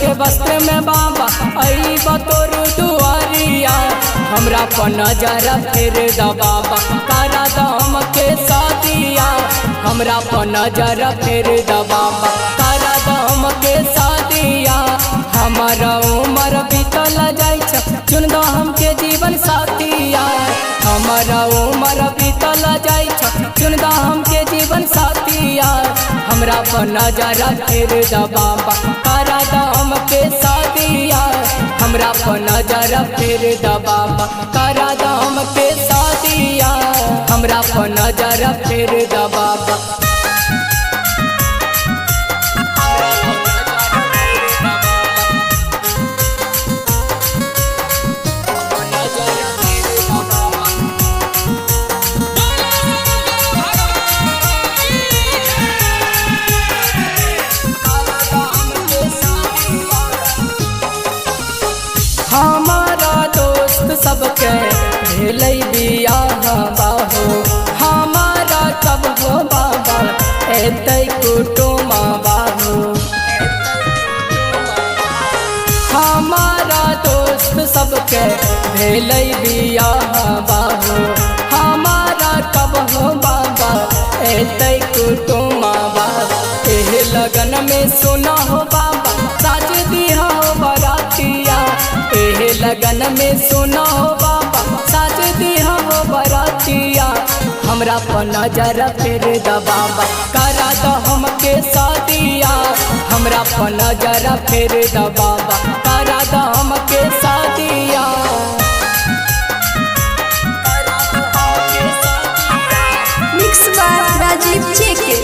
के वस्त्र में बाबा आई बतौर दुआरिया, हमरा पर नजर फेर द बाबा करा दम के शादिया, हमरा पर नजर फेर द बाबा करा दम के शादिया। हमारा उम्र बीतल जाय छ चुन दो हमके जीवन साथिया, हमारा उम्र बीतल जाय छ चुन दो हमके जीवन साथिया। हमरा पर नजर फेर द बाबा करा दम के शादिया, हमरा पर नजर फेर द बाबा करा दम के शादिया, हमरा पर नजर फेर द बाबा। हमारा दोस्त सबके भेलै बियाह बाहो, हमारा कब हो बाबा एतै कुटुम बाहो। हमारा दोस्त सबके भेलै बियाह बाहो, हमारा कब हो बाबा एतै कुटुम बाहो। एह लगन में सुना हो बाबा साज दिया हो बरातिया, एह लगन में सुना हो बाबा साज दिया हो बरातिया। हमरा पर नजर फेर द बाबा करा द हमके शादिया, हमरा पर नजर फेर द बाबा करा द हमके शादिया। मिक्स बाय राजीव जेके।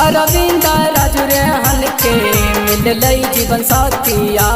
अरविंद राजू रेहन के मिललै जीवन साथिया।